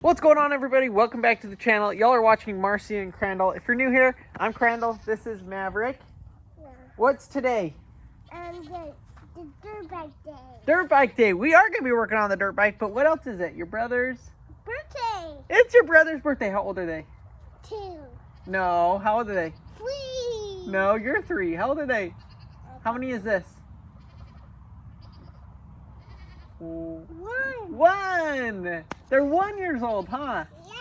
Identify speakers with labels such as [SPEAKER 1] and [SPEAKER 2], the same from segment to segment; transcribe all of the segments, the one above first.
[SPEAKER 1] What's going on, everybody? Welcome back to the channel. Y'all are watching Marcy and Crandall. If you're new here, I'm Crandall. This is Maverick.
[SPEAKER 2] Yeah.
[SPEAKER 1] What's today?
[SPEAKER 2] The dirt bike day.
[SPEAKER 1] Dirt bike day. We are going to be working on the dirt bike, but what else is it? Your brother's?
[SPEAKER 2] Birthday.
[SPEAKER 1] It's your brother's birthday. How old are they?
[SPEAKER 2] 2.
[SPEAKER 1] No. How old are they?
[SPEAKER 2] 3.
[SPEAKER 1] No, you're 3. How old are they? How many is this?
[SPEAKER 2] 1.
[SPEAKER 1] 1. They're 1 years old, huh?
[SPEAKER 2] Yeah.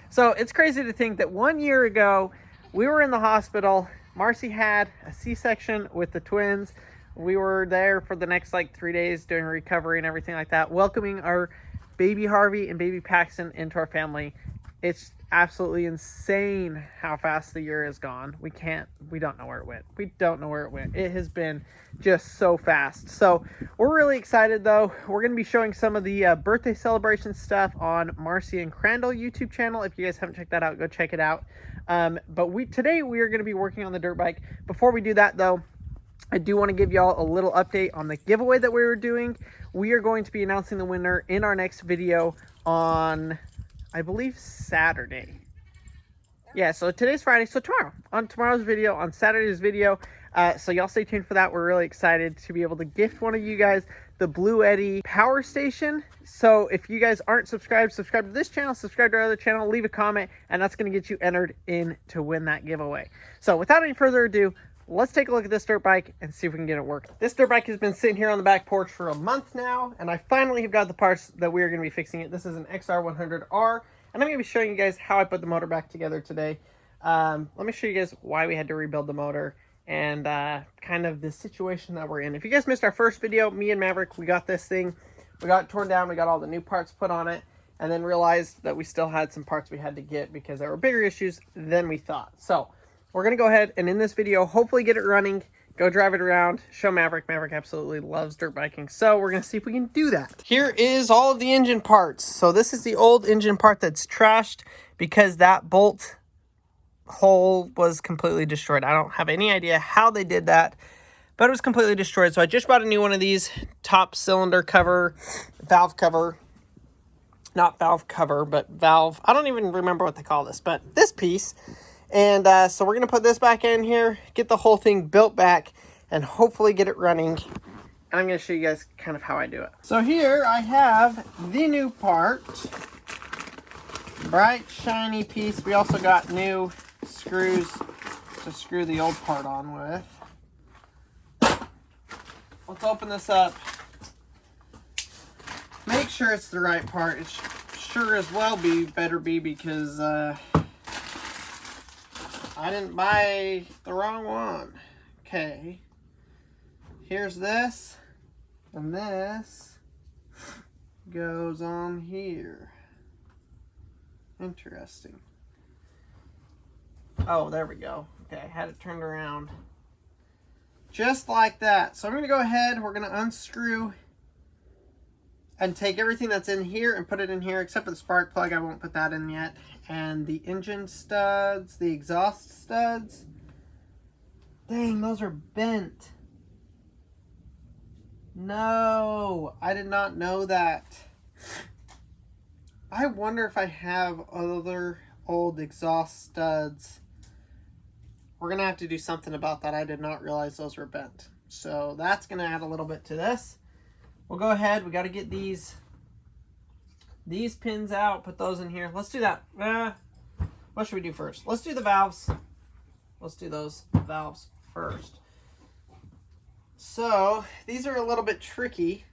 [SPEAKER 1] So it's crazy to think that 1 year ago, we were in the hospital. Marcy had a C-section with the twins. We were there for the next 3 days doing recovery and everything like that, welcoming our baby Harvey and baby Paxton into our family. It's absolutely insane how fast the year has gone. We don't know where it went. We don't know where it went. It has been just so fast. So we're really excited, though. We're going to be showing some of the birthday celebration stuff on Marcy and Crandall YouTube channel. If you guys haven't checked that out, go check it out. But today we are going to be working on the dirt bike. Before we do that, though, I do want to give y'all a little update on the giveaway that we were doing. We are going to be announcing the winner in our next video on, I believe, Saturday. Yeah, so today's Friday, so tomorrow. On tomorrow's video, on Saturday's video. So y'all stay tuned for that. We're really excited to be able to gift one of you guys the Blue Eddy power station. So if you guys aren't subscribed, subscribe to this channel, subscribe to our other channel, leave a comment, and that's going to get you entered in to win that giveaway. So without any further ado, let's take a look at this dirt bike and see if we can get it working. This dirt bike has been sitting here on the back porch for a month now, and I finally have got the parts that we are going to be fixing it. This is an XR100R, and I'm going to be showing you guys how I put the motor back together today. Let me show you guys why we had to rebuild the motor and kind of the situation that we're in. If you guys missed our first video, me and Maverick, we got this thing. We got it torn down. We got all the new parts put on it, and then realized that we still had some parts we had to get because there were bigger issues than we thought. So we're going to go ahead and in this video, hopefully get it running, go drive it around, show Maverick. Maverick absolutely loves dirt biking. So we're going to see if we can do that. Here is all of the engine parts. So this is the old engine part that's trashed because that bolt hole was completely destroyed. I don't have any idea how they did that, but it was completely destroyed. So I just bought a new one of these top cylinder cover, valve cover. Not valve cover, but valve. I don't even remember what they call this, but this piece. And so we're going to put this back in here, get the whole thing built back, and hopefully get it running. And I'm going to show you guys kind of how I do it. So here I have the new part. Bright, shiny piece. We also got new screws to screw the old part on with. Let's open this up. Make sure it's the right part. It sure as well better be because I didn't buy the wrong one. Okay. Here's this. And this goes on here. Interesting. Oh, there we go. Okay, I had it turned around. Just like that. So I'm going to go ahead. We're going to unscrew and take everything that's in here and put it in here, except for the spark plug. I won't put that in yet. And the engine studs, the exhaust studs. Dang, those are bent. No, I did not know that. I wonder if I have other old exhaust studs. We're going to have to do something about that. I did not realize those were bent. So that's going to add a little bit to this. We'll go ahead. We got to get these pins out, put those in here. Let's do that. What should we do first? Let's do the valves. Let's do those valves first. So these are a little bit tricky,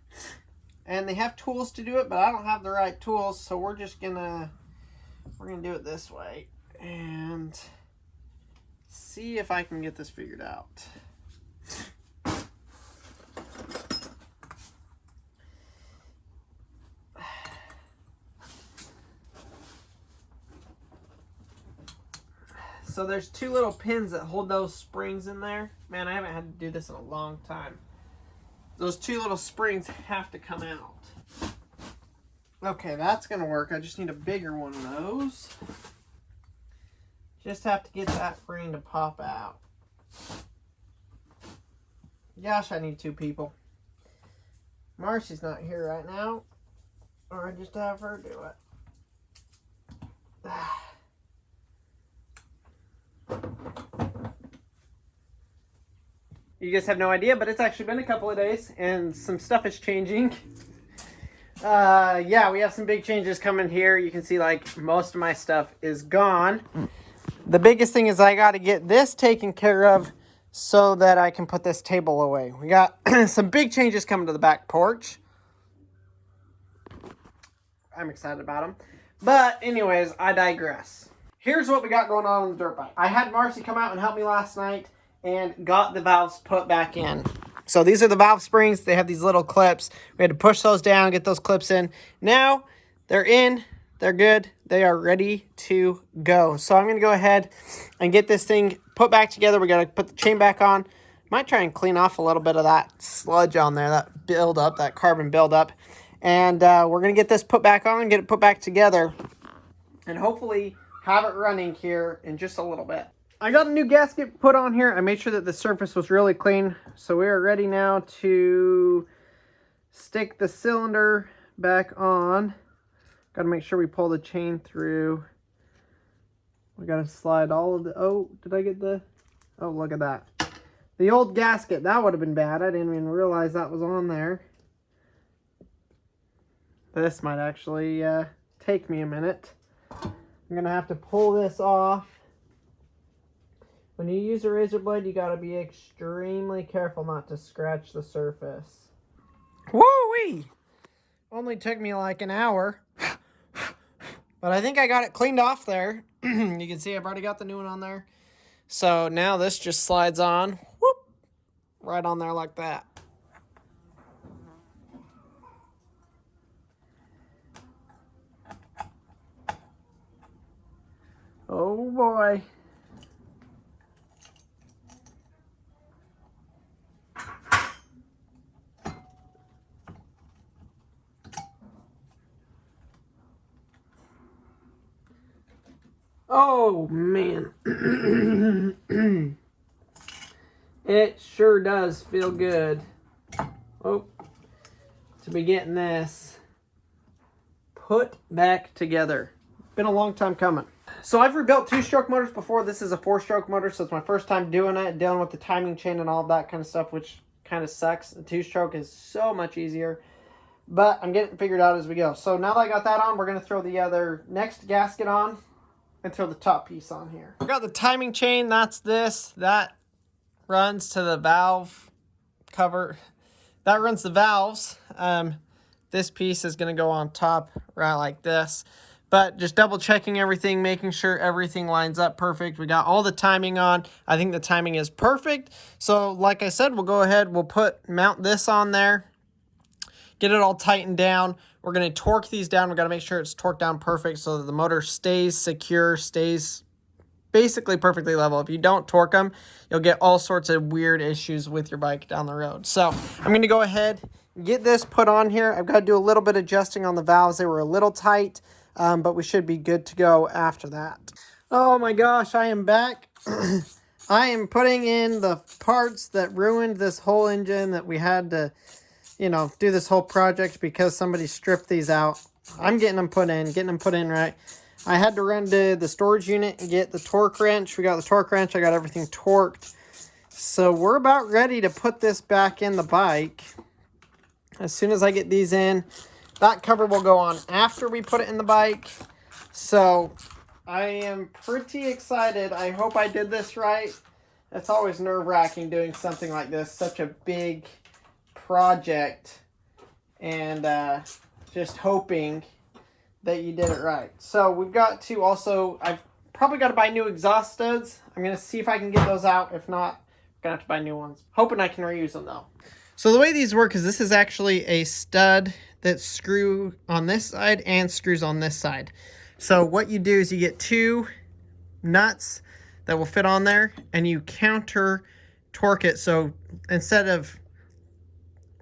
[SPEAKER 1] and they have tools to do it, but I don't have the right tools, so we're gonna do it this way and see if I can get this figured out. So there's two little pins that hold those springs in there. Man, I haven't had to do this in a long time. Those two little springs have to come out. Okay, that's going to work. I just need a bigger one of those. Just have to get that ring to pop out. Gosh, I need 2 people. Marcy's not here right now. Or I just have her do it. You guys have no idea, but it's actually been a couple of days and some stuff is changing. Yeah, we have some big changes coming here. You can see like most of my stuff is gone. The biggest thing is I got to get this taken care of so that I can put this table away. We got some big changes coming to the back porch. I'm excited about them. But anyways, I digress. Here's what we got going on the dirt bike. I had Marcy come out and help me last night and got the valves put back in. So these are the valve springs. They have these little clips. We had to push those down, get those clips in. Now they're in. They're good. They are ready to go. So I'm going to go ahead and get this thing put back together. We got to put the chain back on. Might try and clean off a little bit of that sludge on there, that buildup, that carbon buildup. And we're going to get this put back on, get it put back together, and hopefully have it running here in just a little bit. I got a new gasket put on here. I made sure that the surface was really clean. So we are ready now to stick the cylinder back on. Got to make sure we pull the chain through. We got to slide all of the... Oh, did I get the... Oh, look at that. The old gasket. That would have been bad. I didn't even realize that was on there. This might actually take me a minute. I'm going to have to pull this off. When you use a razor blade, you got to be extremely careful not to scratch the surface. Woo-wee! Only took me like an hour. But I think I got it cleaned off there. You can see I've already got the new one on there. So now this just slides on. Whoop! Right on there like that. Oh boy. Oh, man. It sure does feel good. Oh, to be getting this put back together. Been a long time coming. So I've rebuilt 2-stroke motors before. This is a 4-stroke motor, so it's my first time doing it, dealing with the timing chain and all of that kind of stuff, which kind of sucks. The 2-stroke is so much easier. But I'm getting it figured out as we go. So now that I got that on, we're going to throw the other next gasket on and throw the top piece on here. I got the timing chain. That's this. That runs to the valve cover. That runs the valves. This piece is going to go on top right like this. But just double checking everything, making sure everything lines up perfect. We got all the timing on. I think the timing is perfect. So like I said, we'll go ahead. We'll mount this on there. Get it all tightened down. We're going to torque these down. We've got to make sure it's torqued down perfect so that the motor stays secure, stays basically perfectly level. If you don't torque them, you'll get all sorts of weird issues with your bike down the road. So I'm going to go ahead and get this put on here. I've got to do a little bit of adjusting on the valves. They were a little tight, but we should be good to go after that. Oh my gosh, I am back. I am putting in the parts that ruined this whole engine that we had to, you know, do this whole project because somebody stripped these out. I'm getting them put in right. I had to run to the storage unit and get the torque wrench. We got the torque wrench. I got everything torqued. So we're about ready to put this back in the bike. As soon as I get these in, that cover will go on after we put it in the bike. So I am pretty excited. I hope I did this right. It's always nerve-wracking doing something like this. Such a big project. And just hoping that you did it right. So we've got to also, I've probably got to buy new exhaust studs. I'm going to see if I can get those out. If not, I'm going to have to buy new ones. Hoping I can reuse them though. So the way these work is this is actually a stud that screw on this side and screws on this side. So what you do is you get 2 nuts that will fit on there and you counter torque it. So instead of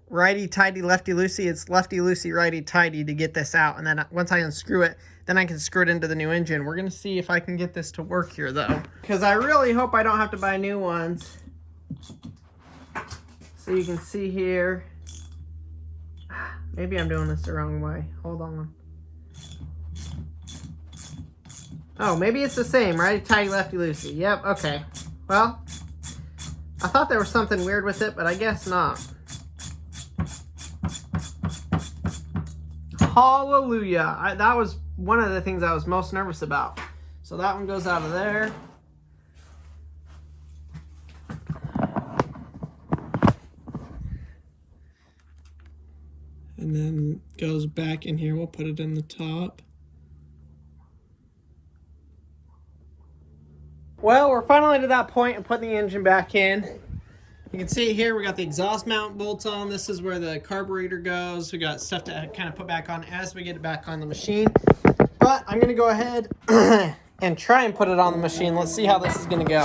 [SPEAKER 1] righty-tighty, lefty-loosey, it's lefty-loosey, righty-tighty to get this out. And then once I unscrew it, then I can screw it into the new engine. We're going to see if I can get this to work here, though. Because I really hope I don't have to buy new ones. So you can see here. Maybe I'm doing this the wrong way. Hold on. Oh, maybe it's the same. Righty-tighty, lefty-loosey. Yep, okay. Well, I thought there was something weird with it, but I guess not. Hallelujah. That was one of the things I was most nervous about. So that one goes out of there. And then goes back in here. We'll put it in the top. Well, we're finally to that point of putting the engine back in. You can see here we got the exhaust mount bolts on. This is where the carburetor goes. We got stuff to kind of put back on as we get it back on the machine. But I'm going to go ahead and try and put it on the machine. Let's see how this is going to go.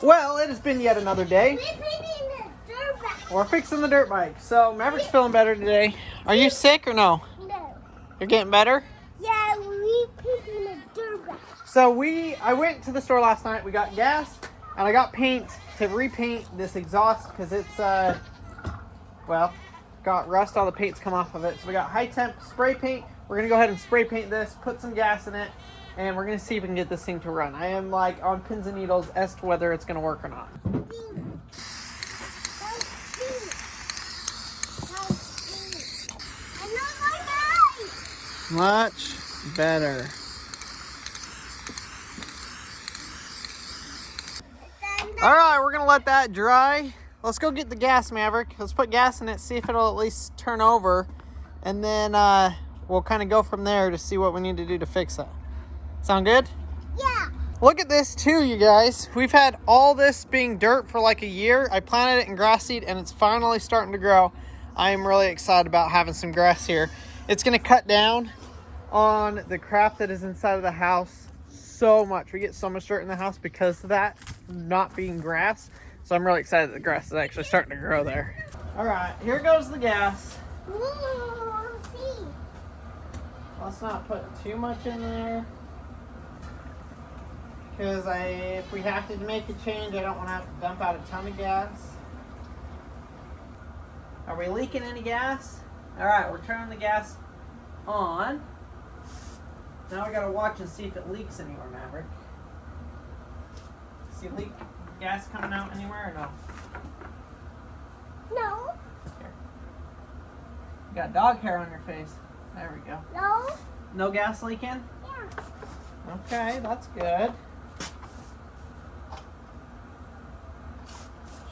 [SPEAKER 1] Well, it has been yet another day. We're fixing the dirt bike. So Maverick's feeling better today. Are you sick or no?
[SPEAKER 2] No.
[SPEAKER 1] You're getting better?
[SPEAKER 2] Yeah, we painting the dirt bike.
[SPEAKER 1] So I went to the store last night. We got gas and I got paint to repaint this exhaust because it's well, got rust. All the paint's come off of it. So we got high temp spray paint. We're gonna go ahead and spray paint this, put some gas in it, and we're gonna see if we can get this thing to run. I am like on pins and needles as to whether it's gonna work or not. Much better. All right, we're gonna let that dry. Let's go get the gas, Maverick. Let's put gas in it, see if it'll at least turn over, and then we'll kind of go from there to see what we need to do to fix it. Sound good?
[SPEAKER 2] Yeah.
[SPEAKER 1] Look at this too, you guys. We've had all this being dirt for like a year. I planted it in grass seed and it's finally starting to grow. I am really excited about having some grass here. It's gonna cut down on the crap that is inside of the house so much. We get so much dirt in the house because of that not being grass. So I'm really excited that the grass is actually starting to grow there. All right, here goes the gas. Let's not put too much in there, because if we have to make a change, I don't want to have to dump out a ton of gas. Are we leaking any gas? All right, we're turning the gas on. Now we gotta watch and see if it leaks anywhere, Maverick. See gas coming out anywhere or no?
[SPEAKER 2] No.
[SPEAKER 1] Here. You got dog hair on your face. There we go.
[SPEAKER 2] No.
[SPEAKER 1] No gas leaking?
[SPEAKER 2] Yeah.
[SPEAKER 1] Okay, that's good.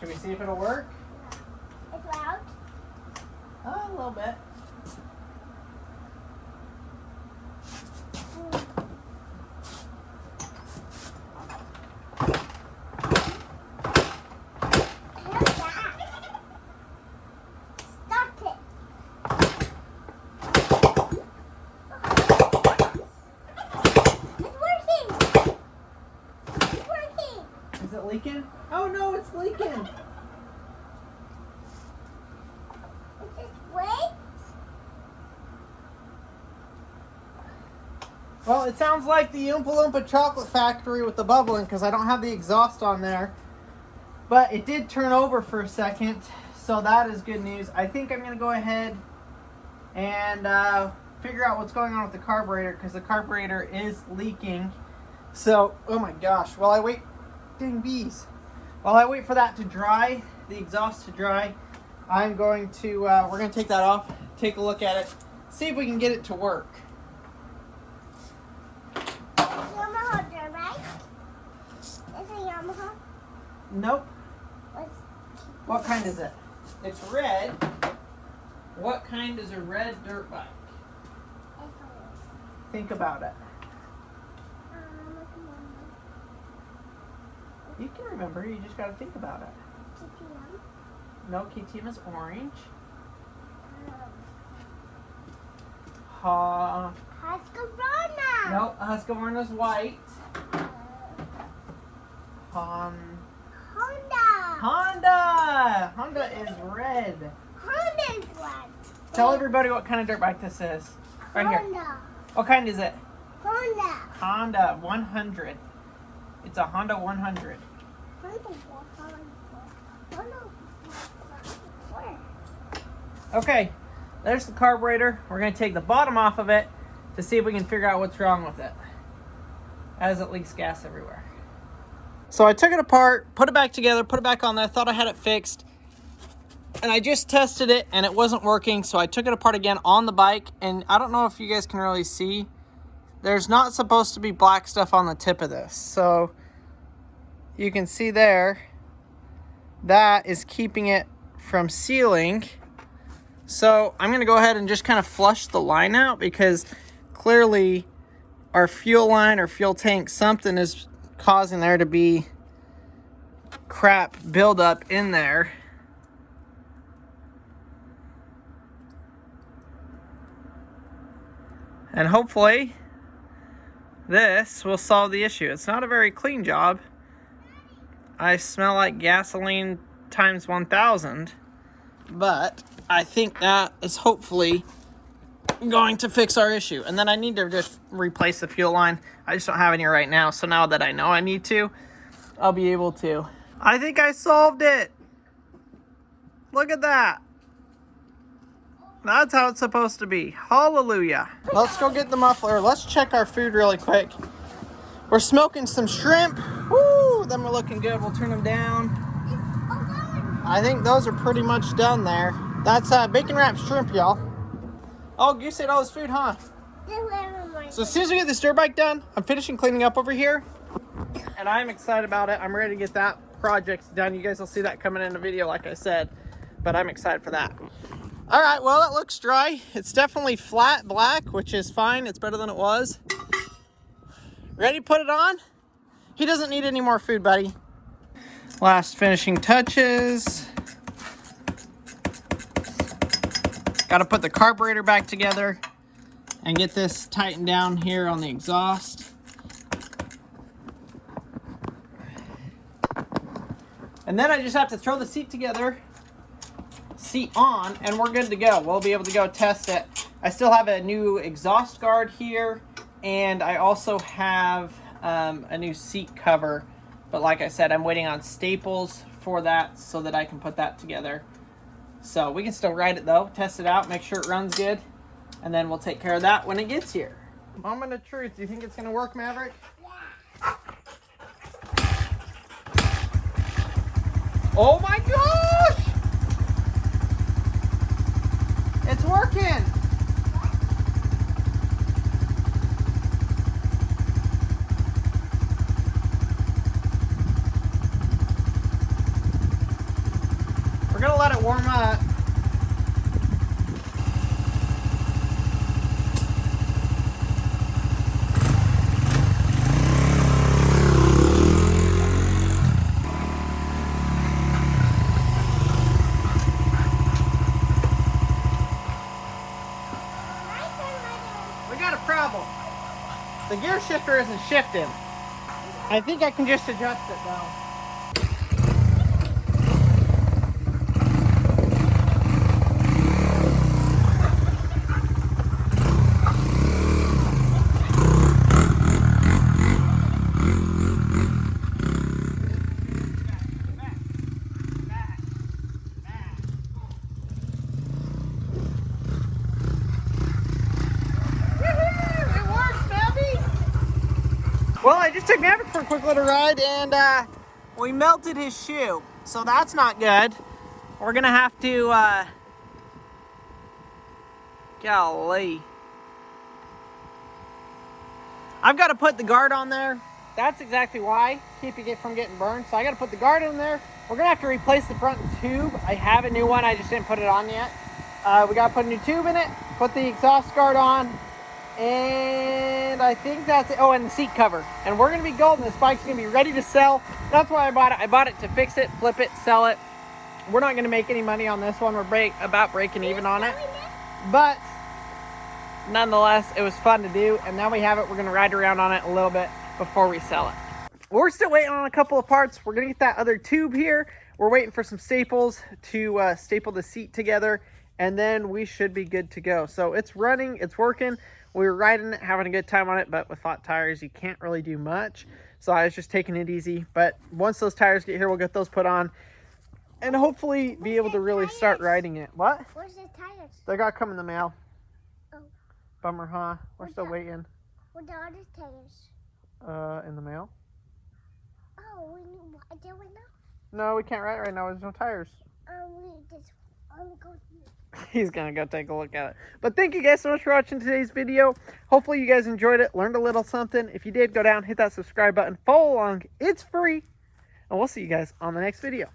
[SPEAKER 1] Should we see if it'll work?
[SPEAKER 2] It's loud.
[SPEAKER 1] Oh, a little bit. Leaking? Oh no, it's leaking.
[SPEAKER 2] Is it wet?
[SPEAKER 1] Well, it sounds like the Oompa Loompa chocolate factory with the bubbling because I don't have the exhaust on there. But it did turn over for a second, so that is good news. I think I'm going to go ahead and figure out what's going on with the carburetor because the carburetor is leaking. So, oh my gosh, while I wait, dang bees. While I wait for that to dry, the exhaust to dry, I'm going to, we're going to take that off, take a look at it, see if we can get it to work.
[SPEAKER 2] Yamaha dirt bike? Is it Yamaha?
[SPEAKER 1] Nope.
[SPEAKER 2] What's
[SPEAKER 1] What kind is it? It's red. What kind is a red dirt bike?
[SPEAKER 2] it's
[SPEAKER 1] Think about it. You can remember, you just got to think about it.
[SPEAKER 2] KTM.
[SPEAKER 1] No, KTM is orange.
[SPEAKER 2] Husqvarna.
[SPEAKER 1] No, Husqvarna's white.
[SPEAKER 2] Honda.
[SPEAKER 1] Honda is red.
[SPEAKER 2] Honda is what?
[SPEAKER 1] Tell everybody what kind of dirt bike this is. Right here.
[SPEAKER 2] Honda.
[SPEAKER 1] What kind is it?
[SPEAKER 2] Honda.
[SPEAKER 1] Honda 100. It's a Honda 100. Okay, there's the carburetor. We're going to take the bottom off of it to see if we can figure out what's wrong with it, as it leaks gas everywhere. So I took it apart, put it back together, put it back on there, thought I had it fixed, and I just tested it and it wasn't working, so I took it apart again on the bike, and I don't know if you guys can really see, there's not supposed to be black stuff on the tip of this. So you can see there, that is keeping it from sealing. So I'm going to go ahead and just kind of flush the line out, because clearly our fuel line or fuel tank, something is causing there to be crap buildup in there. And hopefully this will solve the issue. It's not a very clean job. I smell like gasoline times 1,000, but I think that is hopefully going to fix our issue. And then I need to just replace the fuel line. I just don't have any right now, so now that I know I need to, I'll be able to. I think I solved it. Look at that. That's how it's supposed to be. Hallelujah. Let's go get the muffler. Let's check our food really quick. We're smoking some shrimp. Woo, them are looking good. We'll turn them down. I think those are pretty much done there. That's bacon wrapped shrimp, y'all. Oh, Goose ate all his food, huh? So as soon as we get this dirt bike done, I'm finishing cleaning up over here. And I'm excited about it. I'm ready to get that project done. You guys will see that coming in a video, like I said. But I'm excited for that. All right, well, it looks dry. It's definitely flat black, which is fine. It's better than it was. Ready to put it on? He doesn't need any more food, buddy. Last finishing touches. Got to put the carburetor back together and get this tightened down here on the exhaust. And then I just have to throw the seat together, seat on, and we're good to go. We'll be able to go test it. I still have a new exhaust guard here, and I also have a new seat cover. But like I said, I'm waiting on staples for that so that I can put that together. So we can still ride it though, test it out, make sure it runs good, and then we'll take care of that when it gets here. Moment of truth, do you think it's gonna work, Maverick? Yeah. Oh my gosh! It's working! We're gonna let it warm up. We got a problem. The gear shifter isn't shifting. I think I can just adjust it though. Well, I just took Maverick for a quick little ride, and we melted his shoe, so that's not good. We're gonna have to, golly. I've got to put the guard on there. That's exactly why, keeping it from getting burned. So I got to put the guard in there. We're gonna have to replace the front tube. I have a new one, I just didn't put it on yet. We got to put a new tube in it, put the exhaust guard on, And I think that's it. Oh, and the seat cover. And we're going to be golden. This bike's going to be ready to sell. That's why I bought it. I bought it to fix it, flip it, sell it. We're not going to make any money on this one. We're about breaking even on it. But nonetheless, it was fun to do. And now we have it. We're going to ride around on it a little bit before we sell it. We're still waiting on a couple of parts. We're going to get that other tube here. We're waiting for some staples to staple the seat together. And then we should be good to go. So it's running. It's working. We were riding it, having a good time on it, but with flat tires, you can't really do much. So I was just taking it easy. But once those tires get here, we'll get those put on and hopefully be able to really start riding it. What?
[SPEAKER 2] Where's the tires?
[SPEAKER 1] They got to come in the mail.
[SPEAKER 2] Oh.
[SPEAKER 1] Bummer, huh? We're still waiting.
[SPEAKER 2] Where the other tires?
[SPEAKER 1] In the mail.
[SPEAKER 2] Oh, we need ride there right now?
[SPEAKER 1] No, we can't ride it right now. There's no tires.
[SPEAKER 2] We just go here.
[SPEAKER 1] He's gonna go take a look at it. But thank you guys so much for watching today's video. Hopefully you guys enjoyed it, learned a little something. If you did, go down, hit that subscribe button, follow along. It's free. And we'll see you guys on the next video.